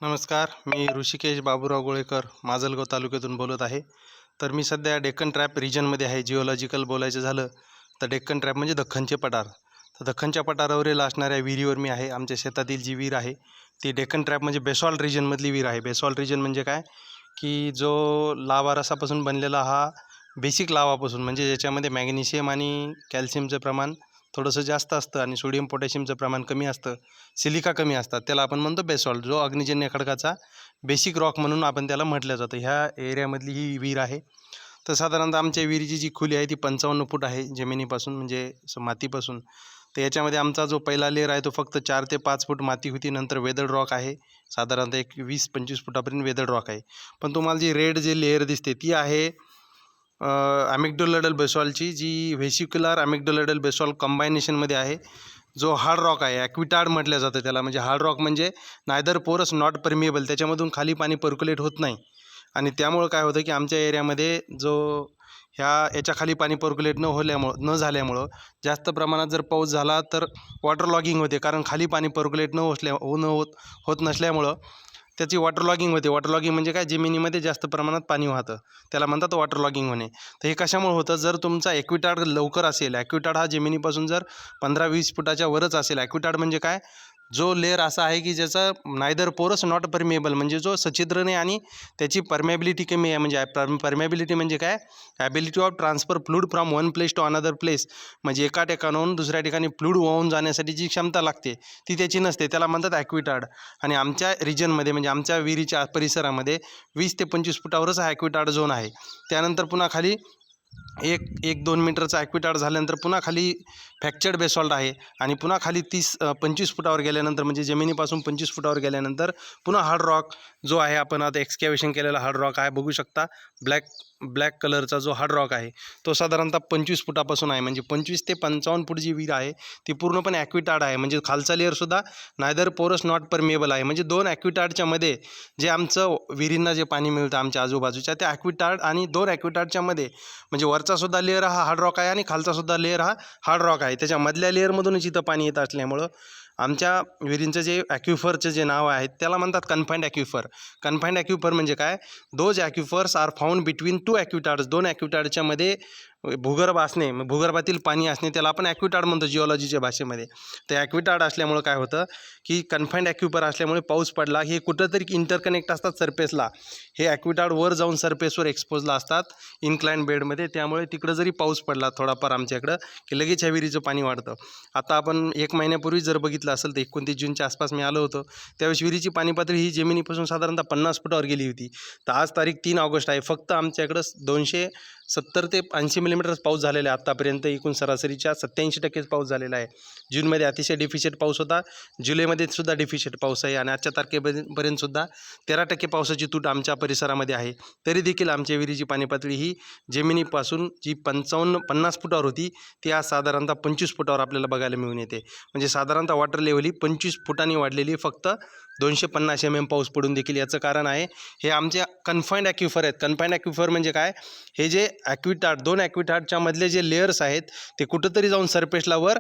नमस्कार, मी ऋषिकेश बाबूराव गोळेकर माजलगाव तालुक्यातून बोलत आहे. तर मी सध्या डेक्कन ट्रॅप रिजनमध्ये आहे. जिओलॉजिकल बोलायचं झालं तर डेक्कन ट्रॅप म्हणजे दख्खनचे पठार. तर दख्खनच्या पठारावरील असणाऱ्या विहिरीवर मी आहे. आमच्या शेतातील जी विहीर आहे ती डेक्कन ट्रॅप म्हणजे बेसॉल्ट रिजनमधली विहीर आहे. बेसॉल्ट रिजन म्हणजे काय, की जो लावा रसापासून बनलेला हा बेसिक लावापासून म्हणजे ज्याच्यामध्ये मॅग्नेशियम आणि कॅल्शियमचं प्रमाण थोडंसं जास्त असतं आणि सोडियम पोटॅशियमचं प्रमाण कमी असतं, सिलिका कमी असतात, त्याला आपण म्हणतो बेसॉल्ट. जो अग्निजन्य खडकाचा बेसिक रॉक म्हणून आपण त्याला म्हटलं जातं. ह्या एरियामधली ही विहीर आहे. तर साधारणतः आमच्या विहिरीची जी खोली आहे ती 55 फूट आहे जमिनीपासून, म्हणजे मातीपासून. तर याच्यामध्ये आमचा जो पहिला लेअर आहे तो फक्त 4 ते 5 फूट माती होती. नंतर वेदर्ड रॉक आहे, साधारणतः एक 20-25 फुटापर्यंत वेदर्ड रॉक आहे. पण तुम्हाला जी रेड जे लेअर दिसते ती आहे अमिग्डोलोइडल बेसॉल्टची, जी व्हेसिक्युलर अमिग्डोलोइडल बेसॉल्ट कॉम्बायनेशनमध्ये आहे. जो हार्ड रॉक आहे, ॲक्विटार्ड म्हटलं जातं त्याला. म्हणजे हार्ड रॉक म्हणजे नायदर पोरस नॉट परमिएबल, त्याच्यामधून खाली पाणी पर्क्युलेट होत नाही. आणि त्यामुळं काय होतं की आमच्या एरियामध्ये जो याच्या खाली पाणी पर्क्युलेट न झाल्यामुळं जास्त प्रमाणात जर पाऊस झाला तर वॉटर लॉगिंग होते. कारण खाली पाणी पर्क्युलेट होत नसल्यामुळं त्याची वॉटर लॉगिंग होते. वॉटर लॉगिंग म्हणजे काय, जमिनीमध्ये जास्त प्रमाणात पाणी वाहतं, त्याला म्हणतात वॉटर लॉगिंग होणे. तर हे कशामुळे होतं, जर तुमचा ॲक्विटार्ड लवकर असेल, ॲक्विटार्ड हा जमिनीपासून जर 15-20 फुटाच्या वरच असेल. ॲक्विटार्ड म्हणजे काय, जो लेअर असा आहे की ज्याचा नायदर पोरस नॉट परमिएबल, म्हणजे जो सच्छिद्र नाही आणि त्याची परमेबिलिटी कमी आहे. म्हणजे परमेबिलिटी म्हणजे काय, ability of transfer fluid from one place to another place. म्हणजे एका ठिकाणाहून दुसऱ्या ठिकाणी फ्लूड वाहून जाण्यासाठी जी क्षमता लागते ती त्याची नसते, त्याला म्हणतात ॲक्विटार्ड. आणि आमच्या रिजनमध्ये म्हणजे आमच्या विहिरीच्या परिसरामध्ये 20 ते 25 फुटावरच हा ॲक्विटार्ड झोन आहे. त्यानंतर पुन्हा खाली 1-2 मीटरचा ॲक्विटार्ड झाल्यानंतर पुन्हा खाली फ्रॅक्चर्ड बेसॉल्ट आहे. आणि पुन्हा खाली 30-25 फुटावर गेल्यानंतर, म्हणजे जमिनीपासून 25 फुटावर गेल्यानंतर पुन्हा हार्ड रॉक जो आहे, आपण आता एक्सकॅव्हेशन केलेला हार्ड रॉक आहे, बघू शकता. ब्लॅक कलरचा जो हार्ड रॉक आहे तो साधारणतः 25 फुटापासून आहे. म्हणजे 25 ते 55 फूट जी विहीर आहे ती पूर्णपणे ॲक्विटार्ड आहे. म्हणजे खालचा लेअरसुद्धा नायदर पोरस नॉट परमिएबल आहे. म्हणजे 2 ॲक्विटार्डच्या मध्ये जे आमचं विहिरींना जे पाणी मिळतं आमच्या आजूबाजूच्या, त्या ॲक्विटार्ड आणि 2 ॲक्विटार्डच्या मध्ये म्हणजे वरचासुद्धा लेअर हा हार्ड रॉक आहे आणि खालचासुद्धा लेअर हा हार्ड रॉक आहे. त्याच्या मधल्या लेअरमधूनच इथं पाणी येत असल्यामुळं आमच्या विहिरींचं जे ॲक्विफरचं जे नाव आहे त्याला म्हणतात कन्फाइंड ॲक्विफर. कन्फाइंड ॲक्विफर म्हणजे काय, दोज ॲक्विफर्स आर फाउंड बिटवीन 2 ॲक्विटार्ड्स. 2 ॲक्विटार्डच्या मध्ये भूगर्भ असणे, भूगर्भातील पाणी असणे, त्याला आपण ॲक्विटार्ड म्हणतो जिओलॉजीच्या भाषेमध्ये. तर ॲक्विटार्ड असल्यामुळं काय होतं की कन्फाइंड ॲक्विफर असल्यामुळे पाऊस पडला हे कुठंतरी इंटरकनेक्ट असतात सरफेसला. हे ॲक्विटार्ड वर जाऊन सरफेसवर एक्सपोजला असतात इन्क्लाइन बेडमध्ये. त्यामुळे तिकडं जरी पाऊस पडला थोडाफार आमच्याकडं की लगेच ह्या विहिरीचं पाणी वाढतं. आता आपण 1 महिन्यापूर्वी जर बघितलं असेल तर 29 जूनच्या आसपास मी आलो होतो, त्यावेळेस विहिरीची पाणी पातळी ही जमिनीपासून साधारणतः 50 फुटावर गेली होती. तर आज तारीख 3 ऑगस्ट आहे, फक्त आमच्याकडं 270 ते 80 मिलीमीटरच पाऊस झालेला आहे आत्तापर्यंत. एकूण सरासरीच्या 87% पाऊस झालेला आहे. जूनमध्ये अतिशय डिफिशिट पाऊस होता, जुलैमध्ये सुद्धा डिफिशिट पाऊस आहे आणि आजच्या तारखेपर्यंत सुद्धा 13% पावसाची तूट आमच्या परिसरामध्ये आहे. तरी देखील आमच्या विहिरीची पाणी पातळी ही जमिनीपासून जी 50 फुटावर होती ती आज साधारणतः 25 फुटावर आपल्याला बघायला मिळून येते. म्हणजे साधारणतः वॉटर लेवल ही 25 फुटांनी वाढलेली, फक्त 250 mm पाऊस पडून देखील. याचं कारण आहे हे आमच्या कन्फाइंड ॲक्विफर आहेत. कन्फाइंड ॲक्विफर म्हणजे काय, हे जे ॲक्विटार्ड 2 ॲक्विटार्डच्या मधले जे लेयर्स आहेत ते कुठंतरी जाऊन सरफेसला वर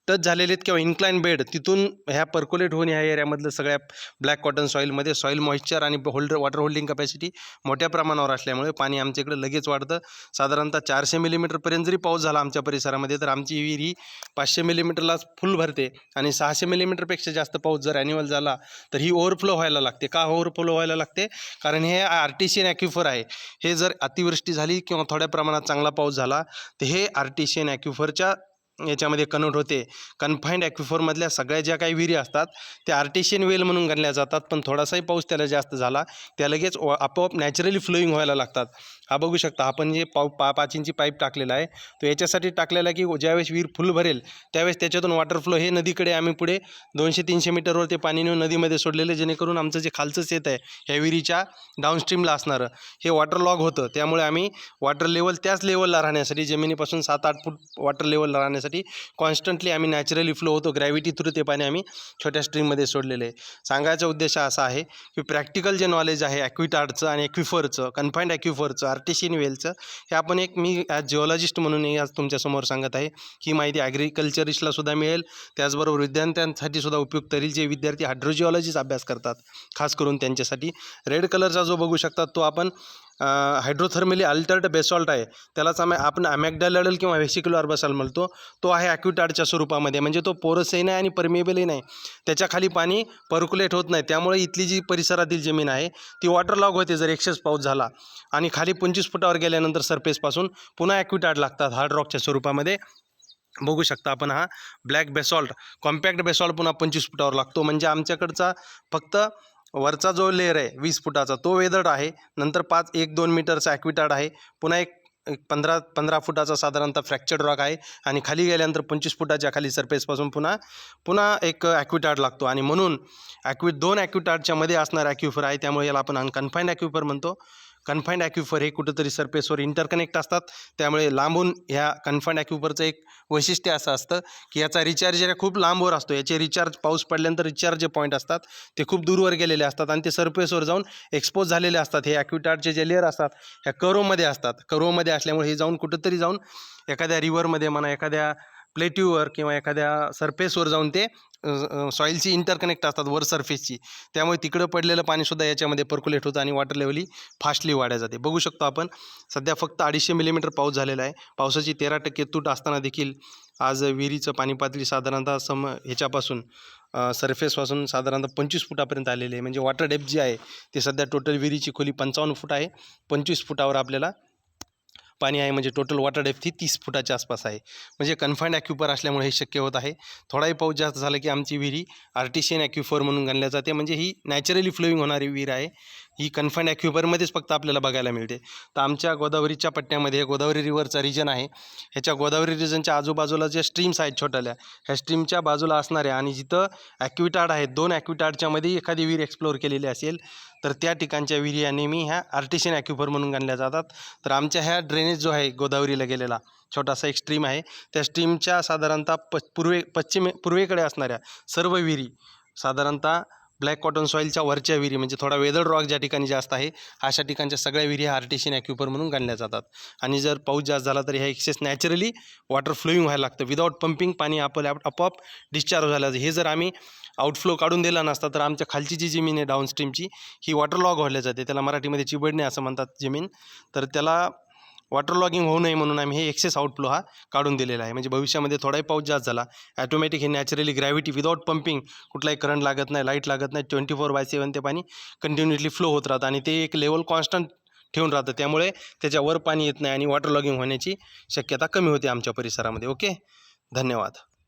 टच झालेले आहेत किंवा इन्क्लाइन बेड, तिथून ह्या पर्क्युलेट होऊन ह्या एरियामधलं सगळ्या ब्लॅक कॉटन सॉईलमध्ये सॉईल मॉइश्चर आणि वॉटर होल्डिंग कॅपॅसिटी मोठ्या प्रमाणावर असल्यामुळे पाणी आमच्याकडे लगेच वाढतं. साधारणतः 400 मिलीमीटरपर्यंत जरी पाऊस झाला आमच्या परिसरामध्ये तर आमची विहीर ही 500 मिलीमीटरलाच फुल भरते. आणि 600 मिलीमीटरपेक्षा जास्त पाऊस जर ॲन्युअल झाला तर ही ओव्हरफ्लो व्हायला लागते. का ओव्हरफ्लो व्हायला लागते, कारण हे आर्टिशियन ॲक्विफर आहे. हे जर अतिवृष्टी झाली किंवा थोड्या प्रमाणात चांगला पाऊस झाला तर हे आर्टिशियन ॲक्विफरच्या याच्यामध्ये कन्वर्ट होते. कन्फाइंड ॲक्विफरमधल्या सगळ्या ज्या काही विहिरी असतात त्या आर्टिशियन वेल म्हणून गणल्या जातात. पण थोडासाही पाऊस त्याला जास्त झाला त्या लगेच आपोआप नॅचरली फ्लोईंग व्हायला लागतात. हा बघू शकता, आपण जे 5 इंची पाईप टाकलेला आहे तो याच्यासाठी टाकलेला आहे की ज्यावेळेस विहीर फुल भरेल त्यावेळेस त्याच्यातून वॉटर फ्लो हे नदीकडे आम्ही पुढे 200-300 मीटरवर ते पाणी नेऊन नदीमध्ये सोडलेलं, जेणेकरून आमचं जे खालचं शेत आहे ह्या विहिरीच्या डाऊनस्ट्रीमला असणारं हे वॉटर लॉग होतं. त्यामुळे आम्ही वॉटर लेवल त्याच लेवलला राहण्यासाठी, जमिनीपासून 7-8 फूट वॉटर लेवलला राहण्यासाठी करण्यासाठी कॉन्स्टंटली आम्ही नॅचरली फ्लो होतो ग्रॅव्हिटी थ्रू ते पाणी आम्ही छोट्या स्ट्रीममध्ये सोडलेलं आहे. सांगायचा उद्देश असा आहे की प्रॅक्टिकल जे नॉलेज आहे ॲक्विटार्डचं आणि ॲक्विफरचं, कन्फाईंड ॲक्विफरचं, आर्टिशियन वेलचं, हे आपण मी ॲज जिओलॉजिस्ट म्हणून आज तुमच्यासमोर सांगत आहे. ही माहिती ॲग्रिकल्चरिस्टला सुद्धा मिळेल, त्याचबरोबर विद्यार्थ्यांसाठी सुद्धा उपयुक्त ठरेल जे विद्यार्थी हायड्रोजिओलॉजीचा अभ्यास करतात, खास करून त्यांच्यासाठी. रेड कलरचा जो बघू शकता तो आपण हायड्रोथर्मली अल्टर्ड बेसॉल्ट आहे, त्यालाच आपण अमॅग्डालाइडल किंवा व्हेसिक्युलर बेसॉल्ट म्हणतो. तो आहे ॲक्विटार्डच्या स्वरूपामध्ये, म्हणजे तो पोरसही नाही आणि परमिएबलही नाही, त्याच्या खाली पाणी पर्क्युलेट होत नाही. त्यामुळे इथली जी परिसरातील जमीन आहे ती वॉटरलॉग होते जर एक्सेस पाऊस झाला, आणि खाली 25 फुटावर गेल्यानंतर सरफेसपासून पुन्हा ॲक्विटार्ड लागतात हार्ड रॉकच्या स्वरूपामध्ये. बघू शकता आपण हा ब्लॅक बेसॉल्ट, कॉम्पॅक्ट बेसॉल्ट पुन्हा 25 फुटावर लागतो. म्हणजे आमच्याकडचा फक्त वरचा जो लेअर आहे 20 फुटाचा तो वेदर्ड आहे, नंतर 1-2 मीटरचा ॲक्विटार्ड आहे, पुन्हा एक 15 फुटाचा साधारणतः फ्रॅक्चर्ड रॉक आहे, आणि खाली गेल्यानंतर 25 फुटाच्या खाली सरफेसपासून पुन्हा एक ॲक्विटार्ड लागतो. आणि म्हणून दोन ॲक्विटार्डच्या मध्ये असणारा ॲक्विफर आहे, त्यामुळे याला आपण अनकन्फाईंड ॲक्विफर म्हणतो. कन्फाईंड ॲक्विफर हे कुठंतरी सरफेसवर इंटरकनेक्ट असतात, त्यामुळे लांबून ह्या कन्फाईंड ॲक्विफरचं एक वैशिष्ट्य असं असतं की याचा रिचार्ज एरिया खूप लांबवर असतो. याचे रिचार्ज पाऊस पडल्यानंतर रिचार्ज जे पॉईंट असतात ते खूप दूरवर गेलेले असतात आणि ते सरफेसवर जाऊन एक्सपोज झालेले असतात. हे ॲक्विटार्डचे जे लेअर असतात ह्या कर्वमध्ये असतात. कर्वमध्ये असल्यामुळे हे जाऊन कुठंतरी जाऊन एखाद्या रिव्हरमध्ये म्हणा, एखाद्या प्लेट्यूवर किंवा एखाद्या सरफेसवर जाऊन ते सॉईलची इंटरकनेक्ट असतात वर सरफेसची, त्यामुळे तिकडं पडलेलं पाणीसुद्धा याच्यामध्ये पर्क्युलेट होतं आणि वॉटर लेवल ही फास्टली वाढत जाते. बघू शकतो आपण सध्या फक्त 250 मिलीमीटर पाऊस झालेला आहे. पावसाची 13% तूट असताना देखील आज विहिरीचं पाणी पातळी साधारणतः ह्याच्यापासून सरफेसपासून साधारणतः 25 फुटापर्यंत आलेली आहे. म्हणजे वॉटर डेप्थ जी आहे ते सध्या टोटल विहिरीची खोली 55 फूट आहे, 25 फुटावर आपल्याला पाणी आहे, म्हणजे टोटल वॉटर डेप्थ ही 30 फुटाच्या आसपास आहे. म्हणजे कन्फाईंड ॲक्विफर असल्यामुळे हे शक्य होत आहे. थोडाही पाऊस जास्त झाला की आमची विहिरी आर्टिशियन ॲक्विफर म्हणून गणल्या जाते. म्हणजे ही नॅचरली फ्लोईंग होणारी विहीर आहे. ही कन्फाईंड ॲक्विफरमध्येच फक्त आपल्याला बघायला मिळते. तर आमच्या गोदावरीच्या पट्ट्यामध्ये गोदावरी रिव्हरचा रिजन आहे. ह्याच्या गोदावरी रिजनच्या आजूबाजूला ज्या स्ट्रीम्स आहेत छोट्याल्या, ह्या स्ट्रीमच्या बाजूला असणाऱ्या आणि जिथं ॲक्विटार्ड आहेत, 2 ॲक्विटार्डच्या मध्ये एखादी विहीर एक्सप्लोअर केलेली असेल तर त्या ठिकाणच्या विहिरी या नेहमी ह्या आर्टिशियन ॲक्विफर म्हणून गणल्या जातात. तर आमच्या ह्या ड्रेनेज जो आहे गोदावरीला गेलेला छोटासा एक स्ट्रीम आहे, त्या स्ट्रीमच्या साधारणतः पूर्वेकडे असणाऱ्या सर्व विहिरी साधारणतः ब्लॅक कॉटन सॉईलच्या वरच्या विहिरी, म्हणजे थोडा वेदर रॉक ज्या ठिकाणी जास्त आहे अशा ठिकाणच्या सगळ्या विहिरी आर्टिशियन ॲक्विफर म्हणून गणल्या जातात. आणि जर पाऊस जास्त झाला तर ह्या एक्सेस नॅचरली वॉटर फ्लोईंग व्हायला लागतं. विदाऊट पंपिंग पाणी आपोआप डिस्चार्ज व्हायला. हे जर आम्ही आउटफ्लो काढून दिला नसता तर आमच्या खालची जी जमीन आहे डाऊनस्ट्रीमची ही वॉटर लॉग व्हायला जाते. त्याला मराठीमध्ये चिबडणे असं म्हणतात जमीन. तर त्याला वॉटर लॉगिंग होऊ नये म्हणून आम्ही हे एक्सेस आउटफ्लो हा काढून दिलेला आहे. म्हणजे भविष्यामध्ये थोडाही पाऊस जास्त झाला ॲटोमॅटिक हे नॅचरली ग्रॅव्हिटी विदाऊट पंपिंग, कुठलाही करंट लागत नाही, लाईट लागत नाही, 24/7 ते पाणी कंटिन्युअसली फ्लो होत राहतं आणि ते एक लेवल कॉन्स्टंट ठेवून राहतं. त्यामुळे त्याच्यावर पाणी येत नाही आणि वॉटर लॉगिंग होण्याची शक्यता कमी होते आमच्या परिसरामध्ये. ओके, धन्यवाद.